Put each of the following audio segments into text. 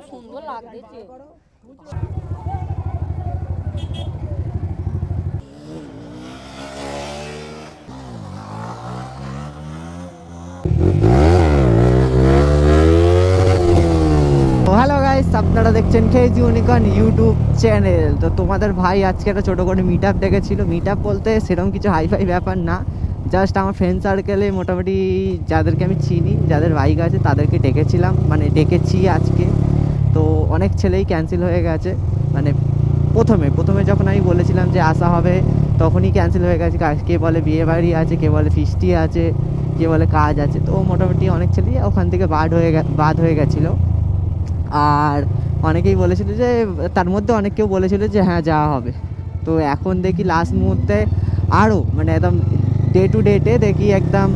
সুন্দর লাগছে। Hello guys, আপনারা দেখছেন কেজি ইউনিকর্ন ইউটিউব চ্যানেল। তো তোমাদের ভাই আজকে একটা ছোটো করে মিট আপ ডেকেছিল। মিট আপ বলতে সেরকম কিছু হাইফাই ব্যাপার না, জাস্ট আমার ফ্রেন্ড সার্কেলে মোটামুটি যাদেরকে আমি চিনি, যাদের বাইক আছে তাদেরকে ডেকেছিলাম, মানে ডেকেছি আজকে। তো অনেক ছেলেই ক্যান্সেল হয়ে গেছে, মানে প্রথমে যখন আমি বলেছিলাম যে আসা হবে তখনই ক্যান্সেল হয়ে গেছে। কে বলে বিয়ে বাড়ি আছে, কে বলে ফিস্টি আছে, কে বলে কাজ আছে। তো মোটামুটি অনেক ছেলেই ওখান থেকে বাদ হয়ে গেছিলো। আর অনেকেই বলেছিল যে, তার মধ্যে অনেক কেউ বলেছিল যে হ্যাঁ যাওয়া হবে। তো এখন দেখি লাস্ট মুহূর্তে আরও মানে একদম ডে টু ডেটে দেখি একদম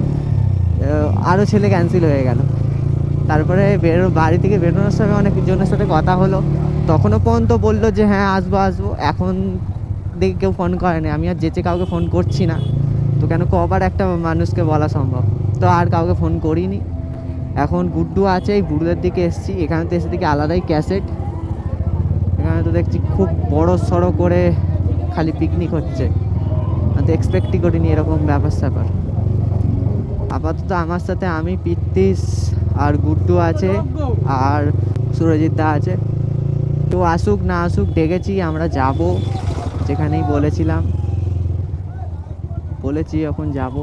আরও ছেলে ক্যান্সেল হয়ে গেল। তারপরে বাড়ি থেকে বেরোনোর সময় অনেকজনের সাথে কথা হলো, তখনও পর্যন্ত বললো যে হ্যাঁ আসবো। এখন দেখি কেউ ফোন করেনি। আমি আর যেচে কাউকে ফোন করছি না, তো কেন কবার একটা মানুষকে বলা সম্ভব, তো আর কাউকে ফোন করিনি। এখন গুড্ডু আছে, এই গুড্ডুদের দিকে এসেছি। এখানে তো এসে দেখি আলাদাই ক্যাসেট। এখানে তো দেখছি খুব বড় সড়ো করে খালি পিকনিক হচ্ছে, আমি তো এক্সপেক্টই করিনি এরকম ব্যাপার। আপাতত আমার সাথে আমি, পিত্তিস আর গুড্ডু আছে, আর সুরজিৎ দা আছে। তো আসুক না আসুক ডেকেছি, আমরা যাব যেখানেই বলেছি এখন যাব।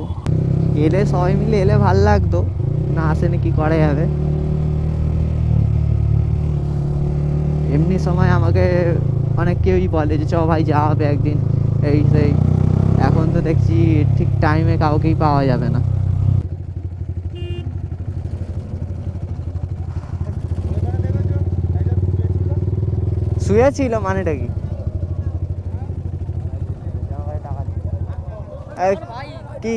এলে সবাই মিলে এলে ভাল লাগতো, না আসেনি কি করা যাবে। এমনি সময় আমাকে অনেক কেউই বলে যে চ ভাই যাওয়া হবে একদিন, এই সেই। এখন তো দেখছি ঠিক টাইমে কাউকেই পাওয়া যাবে না। শুয়েছিল মানেটা কি? কি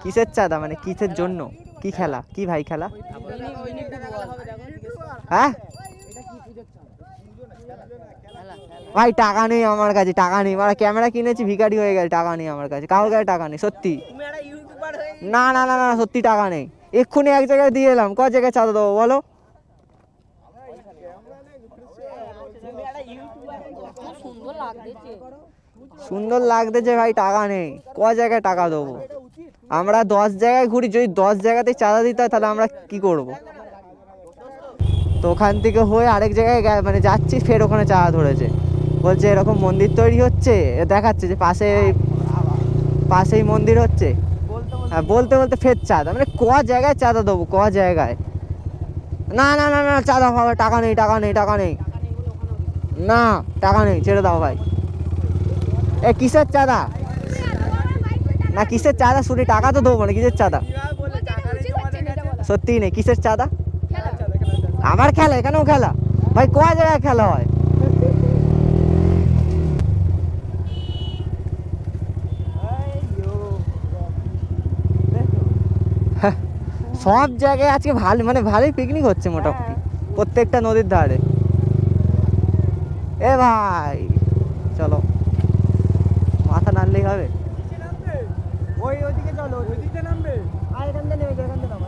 কিসের চাঁদা, মানে কিসের জন্য, কি খেলা, কি ভাই খেলা? হ্যাঁ ভাই টাকা নেই আমার কাছে, টাকা নেই। মানে ক্যামেরা কিনেছি, ভিখারি হয়ে গেছে, টাকা নেই আমার কাছে, কারোর কাছে টাকা নেই সত্যি। না না না না সত্যি টাকা নেই। এক্ষুনি এক জায়গায় দিয়ে এলাম, ক জায়গায় চাঁদা দেবো বলো? সুন্দর লাগতেছে ভাই, টাকা নেই। ক জায়গায় টাকা দেবো? আমরা 10 জায়গায় ঘুরি, যদি 10 জায়গাতে চাঁদা দিতে হয় তাহলে আমরা কি করব? তো ওখান থেকে হয়ে আরেক জায়গায় মানে যাচ্ছি, ফের ওখানে চাঁদা ধরেছে। বলছে এরকম মন্দির তৈরি হচ্ছে, দেখাচ্ছে যে পাশেই মন্দির হচ্ছে। হ্যাঁ, বলতে বলতে ফের চাঁদা, মানে ক জায়গায় চাঁদা দেবো, ক জায়গায়? না না না না চাঁদা হবে, টাকা নেই না, টাকা নেই, ছেড়ে দাও ভাই। এ কিসের চাঁদা? না কিসের চাঁদা, শুনি টাকা তো দেবো, মানে কিসের চাঁদা? সত্যিই নেই, কিসের চাঁদা? আমার খেলা, এখানেও খেলা ভাই, ক জায়গায় খেলা হয়? সব জায়গায় আজকে ভালো, মানে ভালোই পিকনিক হচ্ছে মোটামুটি প্রত্যেকটা নদীর ধারে। এ ভাই চলো, মাথা নাড়লেই হবে। ওইদিকে চলো, ওইদিকে নামবে, আর এখান থেকে নেমে এখান থেকে নামো,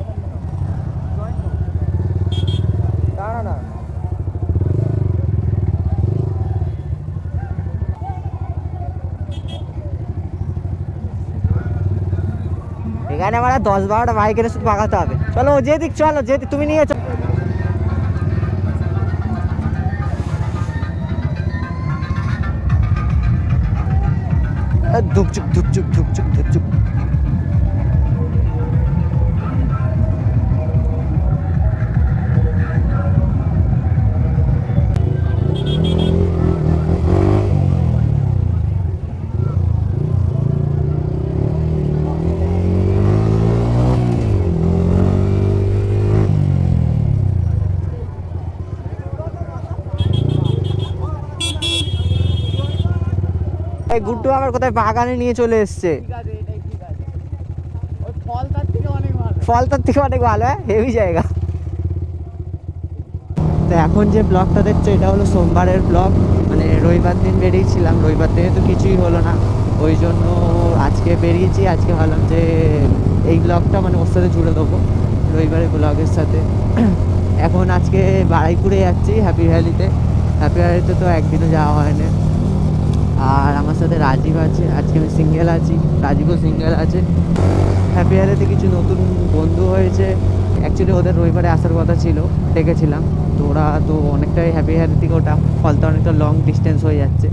দাঁড়া না। এখানে আমার 10-12টা বাইকের শুধু পাকাতে হবে। চলো যেদিক, চলো যেদিক তুমি নিয়ে চলো। ধুকচুক ধুকচুক ধুকচুক ধুকচুক। এই গুড্ডু আমার কোথায় বাগানে নিয়ে চলে এসছে। ফল তার থেকে অনেক ভালো, হ্যাঁ হেভি জায়গা। তো এখন যে ব্লগটা দেখছো এটা হলো সোমবারের ব্লগ, মানে রবিবার দিন বেরিয়েছিলাম, রবিবার দিনে তো কিছুই হলো না, ওই জন্য আজকে বেরিয়েছি। আজকে ভাবলাম যে এই ব্লগটা মানে ওর সাথে জুড়ে দেবো। রবিবারের ব্লগের সাথে। এখন আজকে বারাইপুরে যাচ্ছি, হ্যাপি ভ্যালিতে। হ্যাপি ভ্যালিতে তো একদিনও যাওয়া হয় না। আর আমার সাথে রাজীব আছে, আজকে আমি সিঙ্গেল আছি, রাজীবও সিঙ্গেল আছে। হ্যাপি ভ্যালিতে কিছু নতুন বন্ধু হয়েছে। অ্যাকচুয়ালি ওদের রবিবারে আসার কথা ছিল, ডেকেছিলাম, তো ওরা তো অনেকটাই হ্যাপি ভ্যালি থেকে ওটা ফলতে অনেকটা লং ডিস্টেন্স হয়ে যাচ্ছে,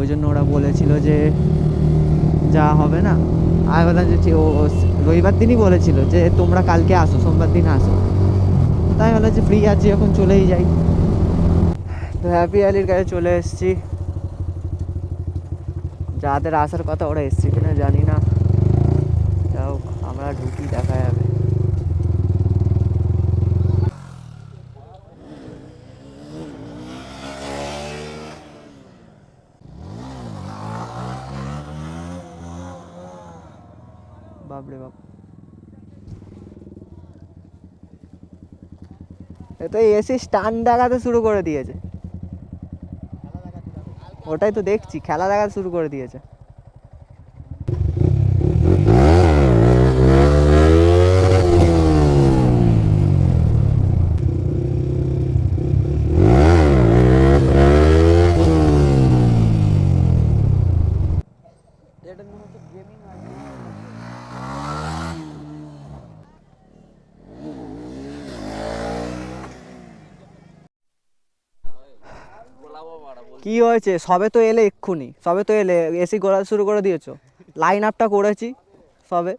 ওই জন্য ওরা বলেছিল যে যাওয়া হবে না। আমি বললাম যে ও রবিবার দিনই বলেছিল যে তোমরা কালকে আসো, সোমবার দিন আসো। তাই বললাম যে ফ্রি আছি এখন চলেই যাই। তো হ্যাপি ভ্যালির কাছে চলে এসেছি। যাদের আসার কথা ওরা এসছে কিনা জানি না, যাও আমরা ঢুকি, দেখা যাবে। বাপরে বাপ, এ তো এসি স্টান দেখাতে শুরু করে দিয়েছে। ওটাই তো দেখছি, খেলা দেখাতে শুরু করে দিয়েছে। কি হয়েছে? সবে তো এলে, এক্ষুনি সবে তো এলে, এসি ঘোরা শুরু করে দিয়েছো। লাইন আপটা করেছি সবে।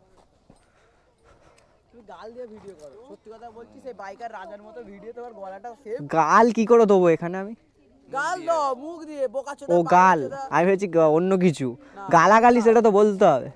গাল দিয়ে ভিডিও করো, সত্যি কথা বলছি, সেই বাইকার রাজার মতো ভিডিও, তোমার গলাটা সেভ। গাল কি করে দেবো এখানে আমি? গাল দাও মুখ দিয়ে, বোকা চোদা। ও গাল, আমি ভেবেছি অন্য কিছু। গালাগালি সেটা তো বলতে হবে।